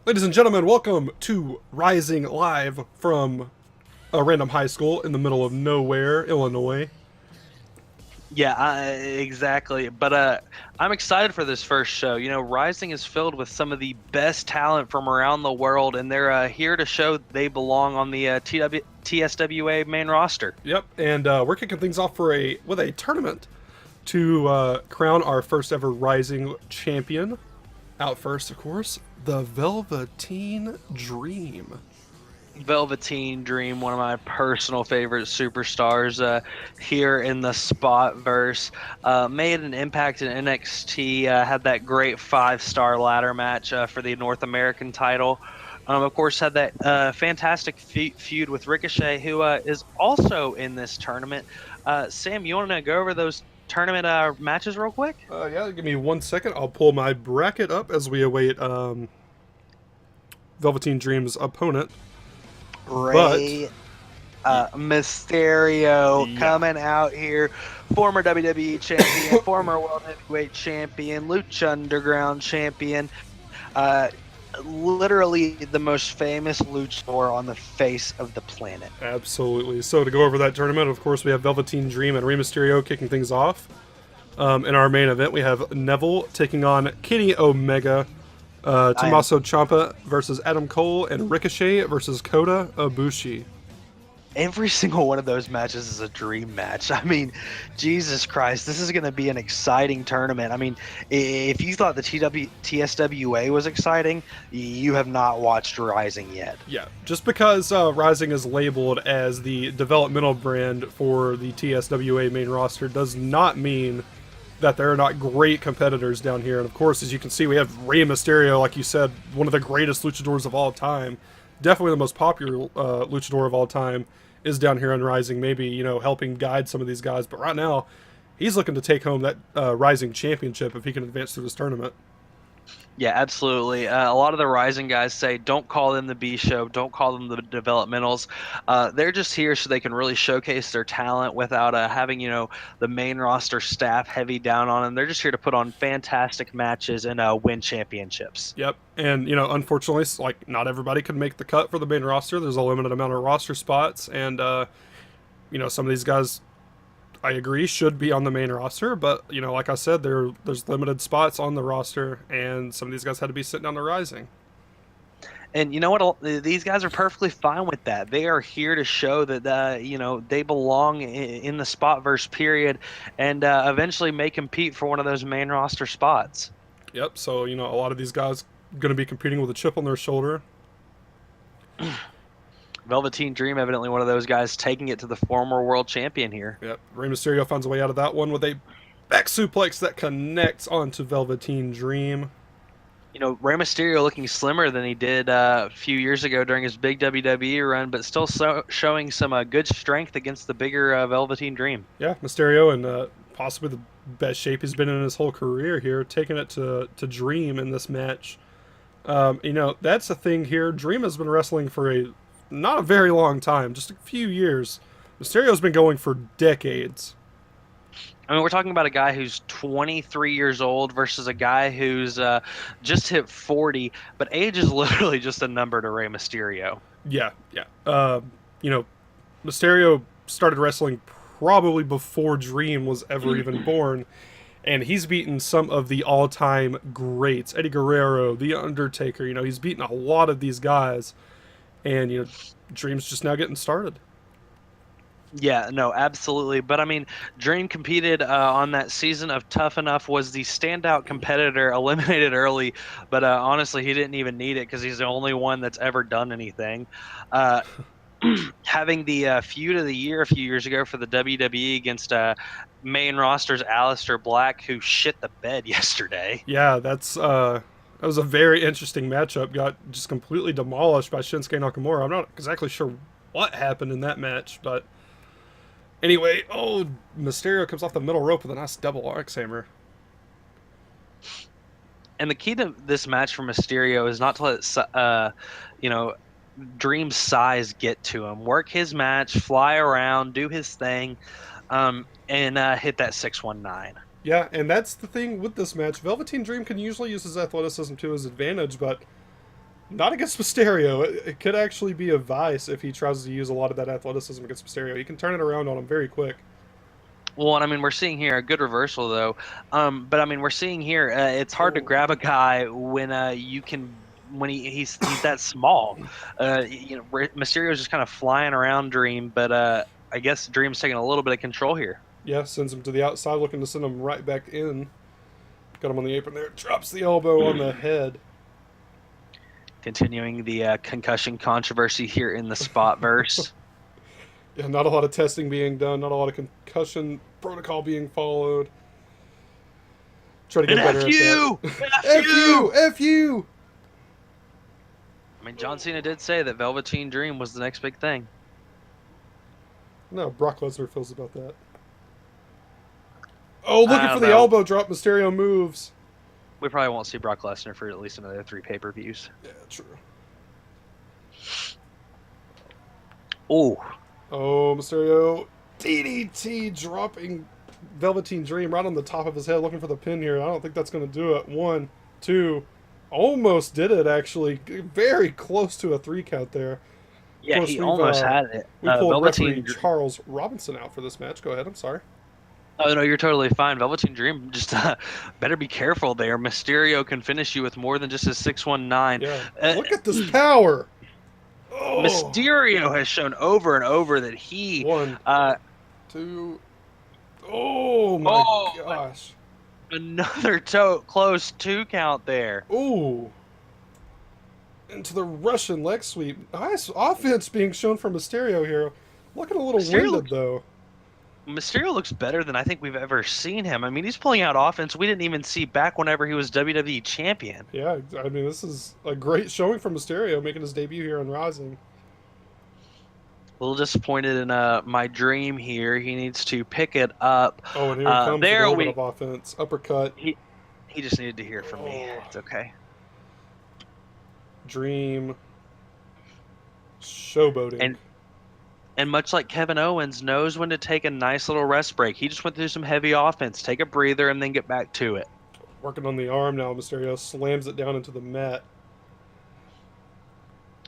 Ladies and gentlemen, welcome to Rising Live from a random high school in the middle of nowhere, Illinois. Yeah, exactly. But I'm excited for this first show. You know, Rising is filled with some of the best talent from around the world, and they're here to show they belong on the TSWA main roster. Yep, and we're kicking things off with a tournament to crown our first ever Rising champion. Out first, of course, the Velveteen Dream. Velveteen Dream, one of my personal favorite superstars here in the SpotVerse. Made an impact in NXT, had that great 5-star ladder match for the North American title. Of course, had that fantastic feud with Ricochet, who is also in this tournament. Sam, you want to go over those tournament matches real quick? Yeah, give me 1 second. I'll pull my bracket up as we await Velveteen Dream's opponent. But Ray Mysterio yeah, coming out here, former WWE champion, former World Heavyweight champion, Lucha Underground champion, literally the most famous luchador on the face of the planet. absolutely. So to go over that tournament, of course, we have Velveteen Dream and Rey Mysterio kicking things off. In our main event, we have Neville taking on Kenny Omega, I am Tommaso Ciampa versus Adam Cole, and Ricochet versus Kota Ibushi. Every single one of those matches is a dream match. I mean, Jesus Christ, this is going to be an exciting tournament. I mean, if you thought the TSWA was exciting, you have not watched Rising yet. Yeah, just because Rising is labeled as the developmental brand for the TSWA main roster does not mean that there are not great competitors down here. And of course, as you can see, we have Rey Mysterio, like you said, one of the greatest luchadors of all time. Definitely the most popular luchador of all time is down here on Rising, maybe, helping guide some of these guys. But right now, he's looking to take home that Rising championship if he can advance through this tournament. Yeah, absolutely. A lot of the Rising guys say, don't call them the B show, don't call them the developmentals. They're just here so they can really showcase their talent without having, the main roster staff heavy down on them. They're just here to put on fantastic matches and win championships. Yep, and unfortunately, like not everybody can make the cut for the main roster. There's a limited amount of roster spots, and some of these guys, I agree, should be on the main roster. But like I said, there's limited spots on the roster, and some of these guys had to be sitting on the Rising. And you know what? These guys are perfectly fine with that. They are here to show that they belong in the spotverse period, and eventually may compete for one of those main roster spots. Yep. So a lot of these guys going to be competing with a chip on their shoulder. Velveteen Dream, evidently one of those guys taking it to the former world champion here. Yep. Rey Mysterio finds a way out of that one with a back suplex that connects onto Velveteen Dream. Rey Mysterio looking slimmer than he did a few years ago during his big WWE run, but still showing some good strength against the bigger Velveteen Dream. Yeah, Mysterio in possibly the best shape he's been in his whole career here, taking it to Dream in this match. That's the thing here. Dream has been wrestling for not a very long time, just a few years. Mysterio's been going for decades. I mean, we're talking about a guy who's 23 years old versus a guy who's just hit 40, but age is literally just a number to Rey Mysterio. Yeah, yeah. Mysterio started wrestling probably before Dream was ever even born, and he's beaten some of the all-time greats. Eddie Guerrero, The Undertaker, he's beaten a lot of these guys, and, Dream's just now getting started. Yeah, no, absolutely. But I mean, Dream competed on that season of Tough Enough, was the standout competitor, eliminated early, but honestly, he didn't even need it because he's the only one that's ever done anything. Uh, Having the feud of the year a few years ago for the WWE against main roster's Aleister Black, who shit the bed yesterday. Yeah, that was a very interesting matchup. Got just completely demolished by Shinsuke Nakamura. I'm not exactly sure what happened in that match, but anyway, Mysterio comes off the middle rope with a nice double axe hammer. And the key to this match for Mysterio is not to let Dream's size get to him. Work his match, fly around, do his thing, and hit that 619. Yeah, and that's the thing with this match. Velveteen Dream can usually use his athleticism to his advantage, but Not against Mysterio. It could actually be a vice if he tries to use a lot of that athleticism against Mysterio. He can turn it around on him very quick. Well, and I mean, we're seeing here a good reversal though. But I mean, we're seeing here it's hard to Oh. grab a guy when you can when he's that small. Mysterio's just kind of flying around Dream, but I guess Dream's taking a little bit of control here. Yeah, sends him to the outside, looking to send him right back in. Got him on the apron there. Drops the elbow on the head. Continuing the concussion controversy here in the SpotVerse. Yeah, not a lot of testing being done. Not a lot of concussion protocol being followed. Try to get better F at you! that. F F you! F you! I mean, John Cena did say that Velveteen Dream was the next big thing. No, Brock Lesnar feels about that. Oh, I looking don't for the know. elbow drop. Mysterio moves. We probably won't see Brock Lesnar for at least another 3 pay-per-views. Yeah, true. Oh, Oh, Mysterio. DDT dropping Velveteen Dream right on the top of his head, looking for the pin here. I don't think that's going to do it. 1, 2. Almost did it, actually. Very close to a 3 count there. Of yeah, course, he we've, almost had it. We pulled referee Dream. Charles Robinson out for this match. Go ahead. I'm sorry. Oh no, you're totally fine. Velveteen Dream, just better be careful there. Mysterio can finish you with more than just his 619. Yeah. Look at this power. Oh. Mysterio has shown over and over that he 1, 2. Oh my gosh. Another close 2 count there. Ooh. Into the Russian leg sweep. Nice offense being shown from Mysterio here. Looking a little winded, though. Mysterio looks better than I think we've ever seen him. I mean, he's pulling out offense we didn't even see back whenever he was WWE Champion. Yeah, I mean, this is a great showing from Mysterio, making his debut here on Rising. A little disappointed in my Dream here. He needs to pick it up. Oh, and here comes a little bit of offense. Uppercut. He just needed to hear from me. It's okay. Dream. Showboating. And much like Kevin Owens knows when to take a nice little rest break. He just went through some heavy offense. Take a breather and then get back to it. Working on the arm now. Mysterio slams it down into the mat.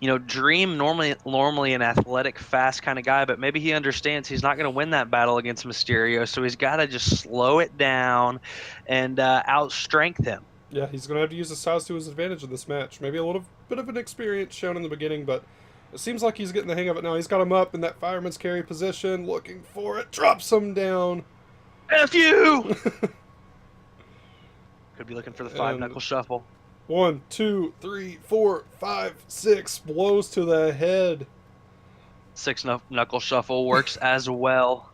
You know, Dream normally an athletic, fast kind of guy, but maybe he understands he's not going to win that battle against Mysterio, so he's got to just slow it down and outstrength him. Yeah, he's going to have to use his size to his advantage in this match. Maybe a little bit of an experience shown in the beginning, but it seems like he's getting the hang of it now. He's got him up in that fireman's carry position, looking for it, drops him down. F you! Could be looking for the 5-knuckle shuffle. 1, 2, 3, 4, 5, 6 blows to the head. 6-knuckle shuffle works as well.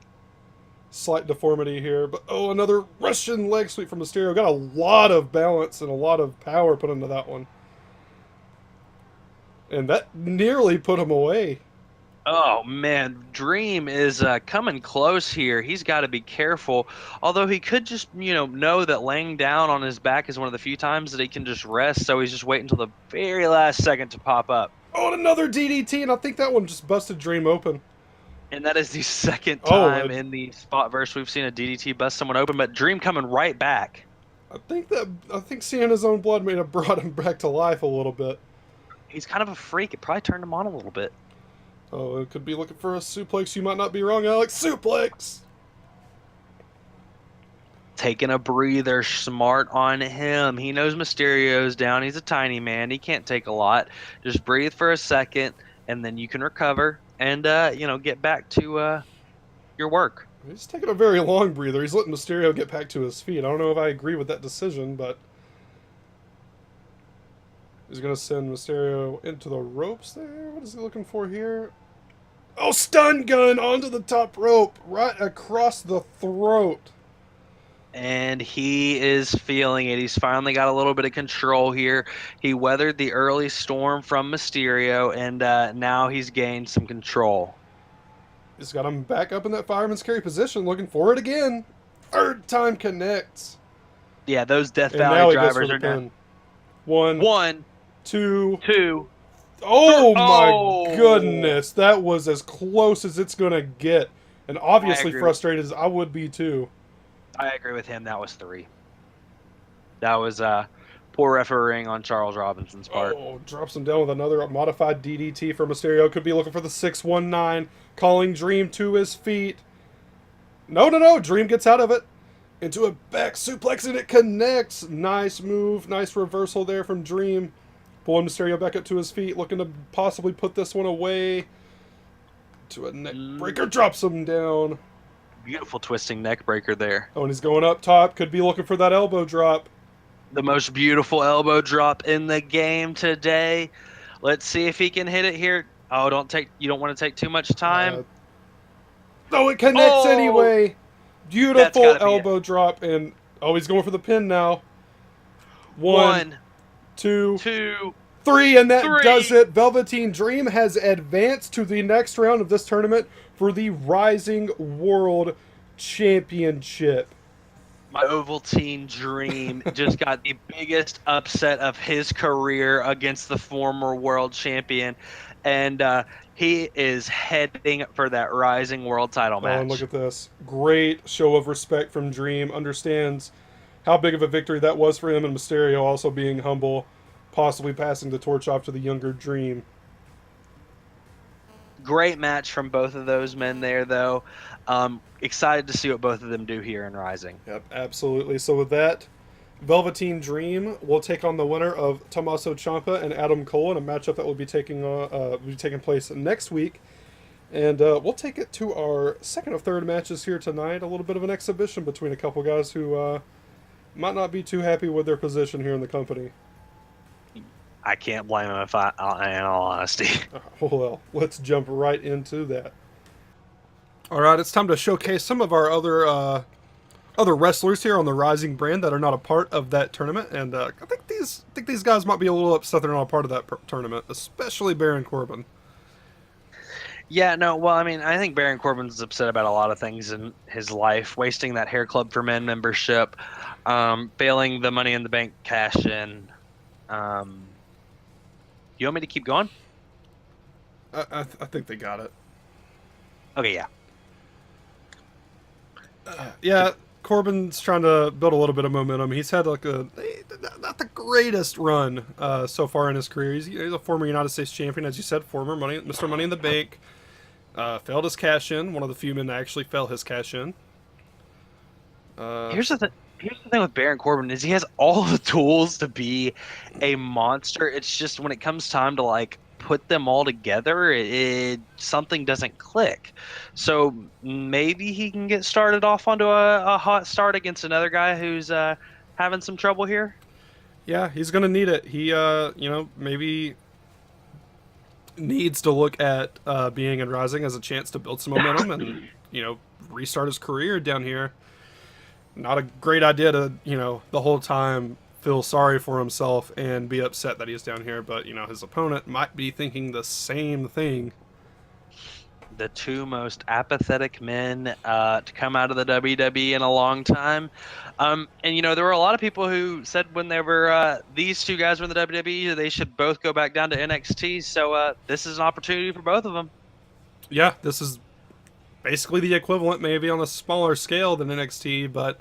Slight deformity here, but oh, another Russian leg sweep from Mysterio. Got a lot of balance and a lot of power put into that one. And that nearly put him away. Oh, man. Dream is coming close here. He's got to be careful. Although he could just, know that laying down on his back is one of the few times that he can just rest. So he's just waiting until the very last second to pop up. Oh, and another DDT, and I think that one just busted Dream open. And that is the second time in the SpotVerse we've seen a DDT bust someone open, but Dream coming right back. I think seeing his own blood may have brought him back to life a little bit. He's kind of a freak. It probably turned him on a little bit. Oh, it could be looking for a suplex. You might not be wrong, Alex. Suplex! Taking a breather, smart on him. He knows Mysterio's down. He's a tiny man. He can't take a lot. Just breathe for a second, and then you can recover and, get back to your work. He's taking a very long breather. He's letting Mysterio get back to his feet. I don't know if I agree with that decision, but he's going to send Mysterio into the ropes there. What is he looking for here? Oh, stun gun onto the top rope, right across the throat. And he is feeling it. He's finally got a little bit of control here. He weathered the early storm from Mysterio, and now he's gained some control. He's got him back up in that fireman's carry position, looking for it again. Third time connects. Yeah, those Death And Valley now he goes drivers for are the now. pin. One, 2. 2. Oh my Oh. goodness, that was as close as it's gonna get. And obviously agree frustrated as I would be too. I agree with him. That was 3. That was Poor refereeing on Charles Robinson's part. Oh, drops him down with another modified DDT for Mysterio. Could be looking for the 619. Calling Dream to his feet. No, no, no. Dream gets out of it. Into a back suplex, and it connects. Nice move. Nice reversal there from Dream. Pulling Mysterio back up to his feet. Looking to possibly put this one away. To a neck breaker. Drops him down. Beautiful twisting neck breaker there. Oh, and he's going up top. Could be looking for that elbow drop. The most beautiful elbow drop in the game today. Let's see if he can hit it here. Oh, you don't want to take too much time. Oh, it connects anyway. Beautiful elbow drop, and he's going for the pin now. One, two, three, and that does it. Velveteen Dream has advanced to the next round of this tournament for the Rising World Championship. My Velveteen Dream just got the biggest upset of his career against the former world champion, and he is heading for that Rising World title match. Oh, and look at this. Great show of respect from Dream. Understands how big of a victory that was for him, and Mysterio also being humble, possibly passing the torch off to the younger Dream. Great match from both of those men there, though. Excited to see what both of them do here in Rising. Yep, absolutely. So with that, Velveteen Dream will take on the winner of Tommaso Ciampa and Adam Cole in a matchup that will be taking place next week. And we'll take it to our second of third matches here tonight. A little bit of an exhibition between a couple guys who might not be too happy with their position here in the company. I can't blame him in all honesty. Well, let's jump right into that. All right, it's time to showcase some of our other wrestlers here on the Rising brand that are not a part of that tournament, and I think these guys might be a little upset they're not a part of that tournament, especially Baron Corbin. Yeah, no, well, I mean, I think Baron Corbin's upset about a lot of things in his life, wasting that Hair Club for Men membership, failing the Money in the Bank cash-in. You want me to keep going? I think they got it. Okay, yeah. Yeah, Corbin's trying to build a little bit of momentum. He's had not the greatest run so far in his career. He's a former United States champion, as you said, former Mr. Money in the Bank. Failed his cash-in. One of the few men to actually fail his cash-in. Here's the thing with Baron Corbin is he has all the tools to be a monster. It's just when it comes time to put them all together, something doesn't click. So maybe he can get started off onto a hot start against another guy who's having some trouble here. Yeah, he's gonna need it. He maybe needs to look at being in Rising as a chance to build some momentum and restart his career down here. Not a great idea to, the whole time feel sorry for himself and be upset that he's down here, but, his opponent might be thinking the same thing. The two most apathetic men to come out of the WWE in a long time. And, there were a lot of people who said whenever these two guys were in the WWE, they should both go back down to NXT, so this is an opportunity for both of them. Yeah, this is basically the equivalent, maybe on a smaller scale than NXT, but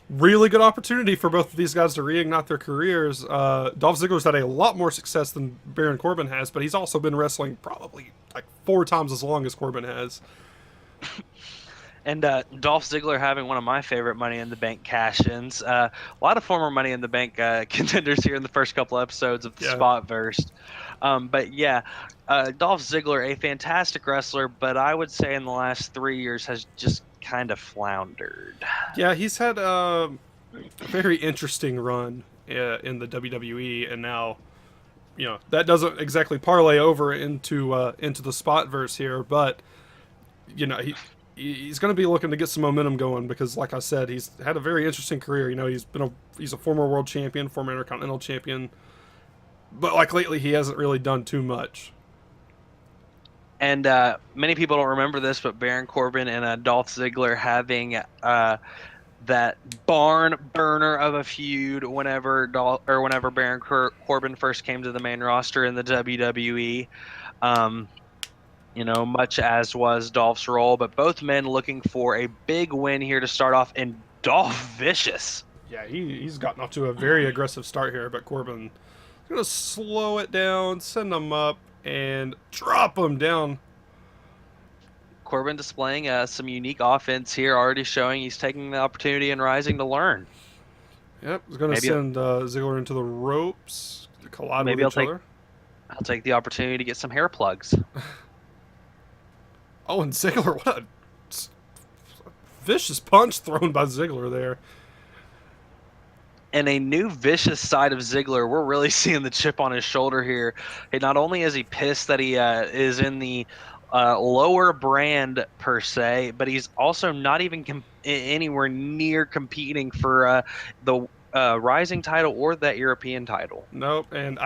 really good opportunity for both of these guys to reignite their careers. Dolph Ziggler's had a lot more success than Baron Corbin has, but he's also been wrestling probably 4 times as long as Corbin has. And Dolph Ziggler having one of my favorite Money in the Bank cash-ins. A lot of former Money in the Bank contenders here in the first couple episodes of the SpotVerse. But yeah, Dolph Ziggler, a fantastic wrestler, but I would say in the last 3 years has just kind of floundered. Yeah, he's had a very interesting run in the WWE, and now, that doesn't exactly parlay over into the SpotVerse here, but he's going to be looking to get some momentum going because, like I said, he's had a very interesting career. He's a former world champion, former Intercontinental champion, but lately he hasn't really done too much. And many people don't remember this, but Baron Corbin and Dolph Ziggler having that barn burner of a feud whenever Baron Corbin first came to the main roster in the WWE. Much as was Dolph's role, but both men looking for a big win here to start off, and Dolph vicious. Yeah, he's gotten off to a very aggressive start here, but Corbin going to slow it down, send him up, and drop him down. Corbin displaying some unique offense here, already showing he's taking the opportunity and rising to learn. Yep, he's going to Maybe send Ziggler into the ropes to collide with maybe each other. I'll take the opportunity to get some hair plugs. Oh, and Ziggler, what a vicious punch thrown by Ziggler there. And a new vicious side of Ziggler. We're really seeing the chip on his shoulder here. And not only is he pissed that he is in the lower brand per se, but he's also not even anywhere near competing for the Rising title or that European title. Nope, and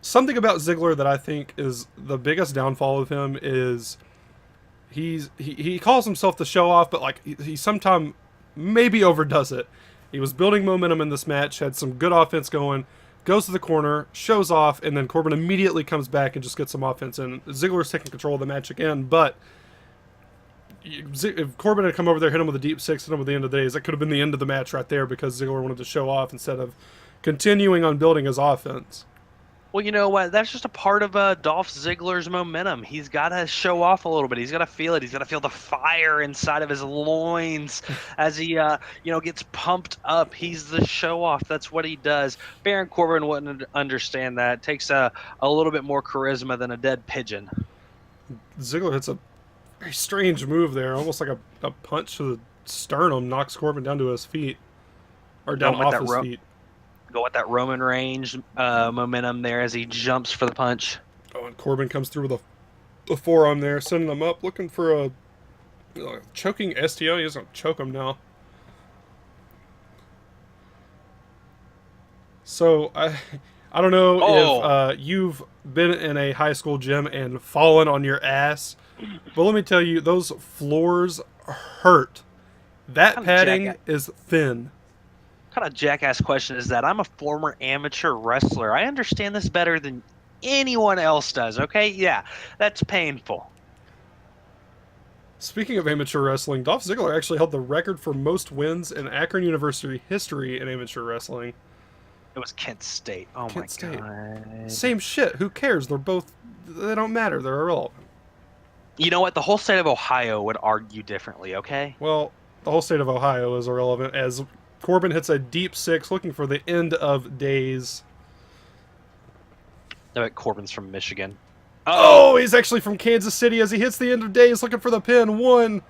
something about Ziggler that I think is the biggest downfall of him is he calls himself the show off, but like he sometimes maybe overdoes it. He was building momentum in this match, had some good offense going, goes to the corner, shows off, and then Corbin immediately comes back and just gets some offense in. Ziggler's taking control of the match again, but if Corbin had come over there, hit him with a deep six, hit him with the end of the days, that could have been the end of the match right there because Ziggler wanted to show off instead of continuing on building his offense. Well, you know what? That's just a part of Dolph Ziggler's momentum. He's got to show off a little bit. He's got to feel it. He's got to feel the fire inside of his loins as he, gets pumped up. He's the show off. That's what he does. Baron Corbin wouldn't understand that. It takes a little bit more charisma than a dead pigeon. Ziggler hits a very strange move there, almost like a punch to the sternum, knocks Corbin down to his feet, or down off his feet. Go with that Roman Reigns momentum there as he jumps for the punch. Oh, and Corbin comes through with a forearm there, sending him up, looking for a choking STO. He doesn't choke him now. So, I don't know if you've been in a high school gym and fallen on your ass, but let me tell you, those floors hurt. That padding is thin. What kind of jackass question is that? I'm a former amateur wrestler. I understand this better than anyone else does, okay? Yeah, that's painful. Speaking of amateur wrestling, Dolph Ziggler actually held the record for most wins in Akron University history in amateur wrestling. It was Kent State. Oh Kent State. God. Same shit. Who cares? They don't matter. They're irrelevant. You know what? The whole state of Ohio would argue differently, okay? Well, the whole state of Ohio is irrelevant as Corbin hits a deep six, looking for the end of days. I bet Corbin's from Michigan. Oh, he's actually from Kansas City as he hits the end of days, looking for the pin. 1,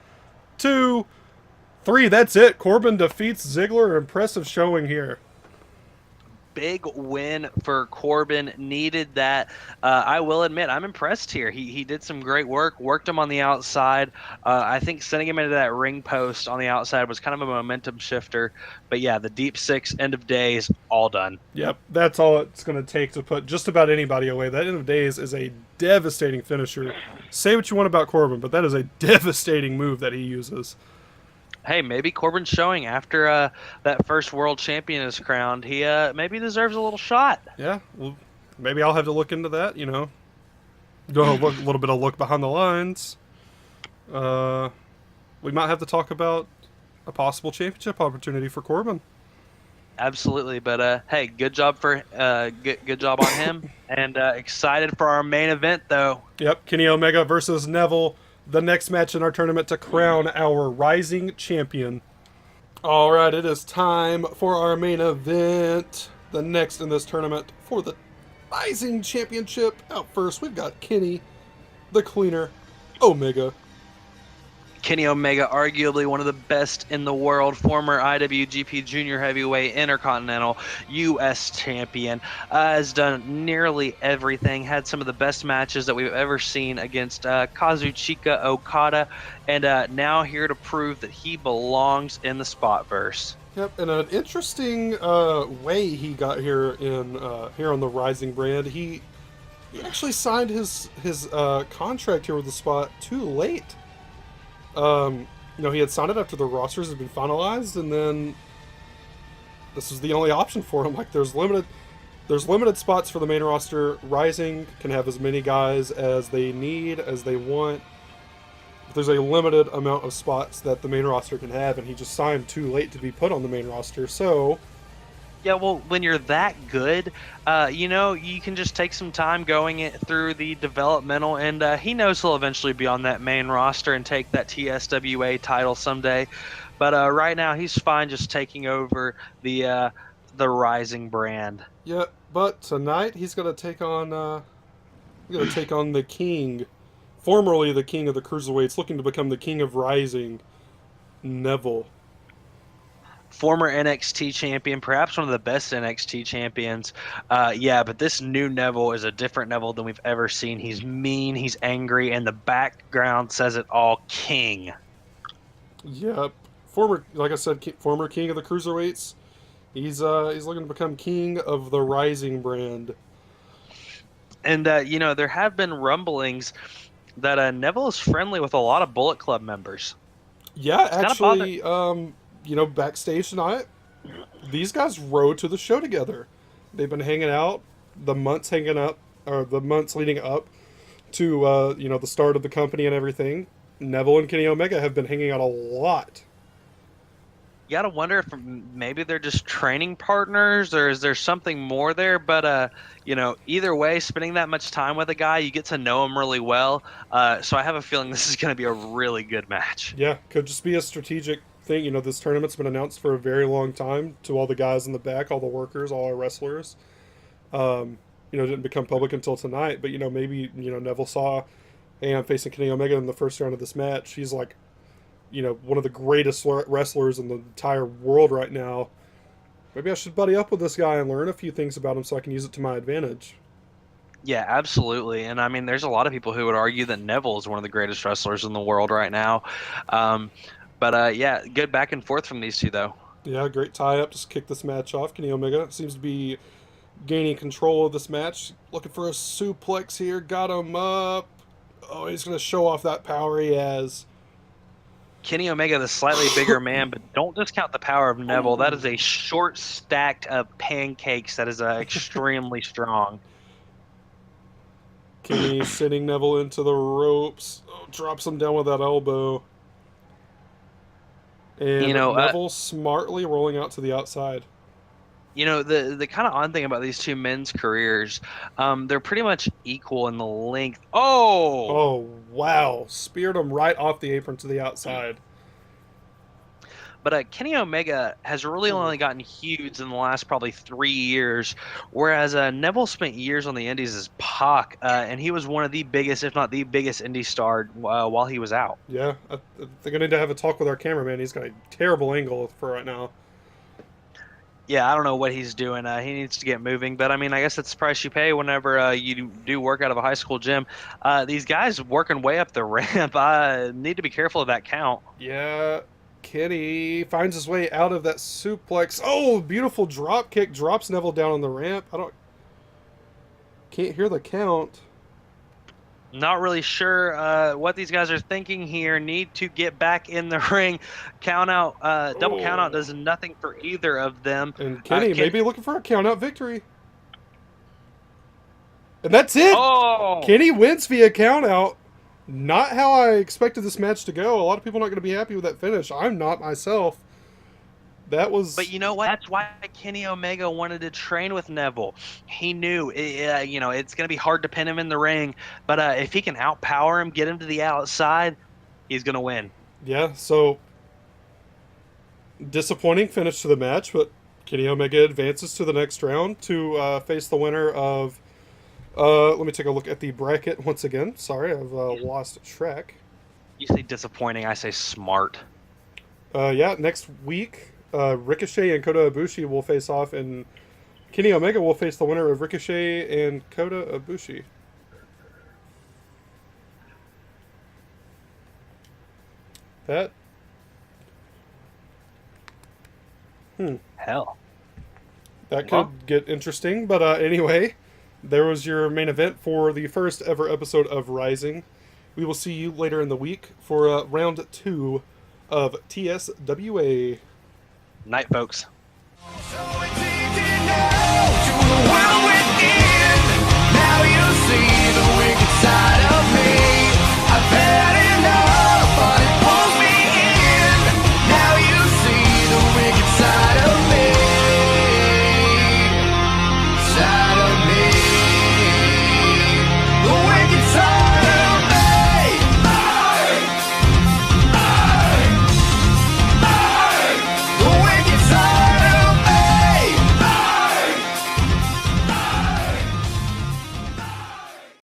2, 3. That's it. Corbin defeats Ziggler. Impressive showing here. Big win for Corbin. Needed that. I will admit, I'm impressed here. He did some great work, worked him on the outside. I think sending him into that ring post on the outside was kind of a momentum shifter. But yeah, the deep six, end of days, all done. Yep, that's all it's going to take to put just about anybody away. That end of days is a devastating finisher. Say what you want about Corbin, but that is a devastating move that he uses. Hey, maybe Corbin's showing after that first world champion is crowned. He maybe deserves a little shot. Yeah, well, maybe I'll have to look into that, Go a little bit of look behind the lines. We might have to talk about a possible championship opportunity for Corbin. Absolutely, but hey, good job for good job on him, and excited for our main event though. Yep, Kenny Omega versus Neville. The next match in our tournament to crown our rising champion. Alright, it is time for our main event. The next in this tournament for the rising championship. Out first, we've got Kenny, the Cleaner, Omega. Kenny Omega, arguably one of the best in the world, former IWGP Junior Heavyweight Intercontinental U.S. Champion, has done nearly everything, had some of the best matches that we've ever seen against Kazuchika Okada, and now here to prove that he belongs in the SpotVerse. Yep, and an interesting way he got here on the Rising brand. He actually signed his contract here with the Spot too late. He had signed it after the rosters had been finalized, and then this was the only option for him. Like, there's limited spots for the main roster. Rising can have as many guys as they need, as they want. There's a limited amount of spots that the main roster can have, and he just signed too late to be put on the main roster. So, Yeah, well, when you're that good, you can just take some time going it through the developmental, and he knows he'll eventually be on that main roster and take that TSWA title someday. But right now, he's fine just taking over the Rising brand. yeah, but tonight he's going to take on the king, formerly the king of the cruiserweights, looking to become the king of Rising, Neville. Former NXT champion, perhaps one of the best NXT champions. But this new Neville is a different Neville than we've ever seen. He's mean, he's angry, and the background says it all. King. Yep, like I said, former king of the cruiserweights. He's looking to become king of the Rising brand. And there have been rumblings that Neville is friendly with a lot of Bullet Club members. Yeah, It's actually, backstage tonight, these guys rode to the show together. They've been hanging out the months leading up to the start of the company and everything. Neville and Kenny Omega have been hanging out a lot. You gotta wonder if maybe they're just training partners, or is there something more there? But either way, spending that much time with a guy, you get to know him really well. So I have a feeling this is going to be a really good match. Yeah, could just be a strategic thing. This tournament's been announced for a very long time to all the guys in the back, all the workers, all our wrestlers. Didn't become public until tonight, but maybe Neville saw, hey, I'm facing Kenny Omega in the first round of this match. He's like, one of the greatest wrestlers in the entire world right now. Maybe I should buddy up with this guy and learn a few things about him so I can use it to my advantage. Yeah, absolutely. And I mean, there's a lot of people who would argue that Neville is one of the greatest wrestlers in the world right now. Good back and forth from these two, though. Yeah, great tie-up. Just kick this match off. Kenny Omega seems to be gaining control of this match. Looking for a suplex here. Got him up. Oh, he's going to show off that power he has. Kenny Omega, the slightly bigger man, but don't discount the power of Neville. That is a short stack of pancakes that is extremely strong. Kenny sending Neville into the ropes. Oh, drops him down with that elbow. And Neville smartly rolling out to the outside. The kind of odd thing about these two men's careers, they're pretty much equal in the length. Oh, wow. Speared him right off the apron to the outside. But Kenny Omega has really only gotten huge in the last probably 3 years, whereas Neville spent years on the indies as Pac, and he was one of the biggest, if not the biggest, indie star while he was out. Yeah, I think I need to have a talk with our cameraman. He's got a terrible angle for right now. Yeah, I don't know what he's doing. He needs to get moving. But, I mean, I guess that's the price you pay whenever you do work out of a high school gym. These guys working way up the ramp, need to be careful of that count. Yeah, Kenny finds his way out of that suplex. Oh, beautiful drop kick. Drops Neville down on the ramp. Can't hear the count. Not really sure what these guys are thinking here. Need to get back in the ring. Count out, double count out does nothing for either of them. And Kenny may be looking for a count out victory. And that's it. Oh! Kenny wins via count out. Not how I expected this match to go. A lot of people are not going to be happy with that finish. I'm not myself. But you know what? That's why Kenny Omega wanted to train with Neville. He knew, it's going to be hard to pin him in the ring. But if he can outpower him, get him to the outside, he's going to win. Yeah, so disappointing finish to the match, but Kenny Omega advances to the next round to face the winner of... let me take a look at the bracket once again. Sorry, I've lost track. You say disappointing, I say smart. Next week... Ricochet and Kota Ibushi will face off, and Kenny Omega will face the winner of Ricochet and Kota Ibushi. Hell. That could get interesting, but anyway, there was your main event for the first ever episode of Rising. We will see you later in the week for round 2 of TSWA. Night, folks. So it's easy now to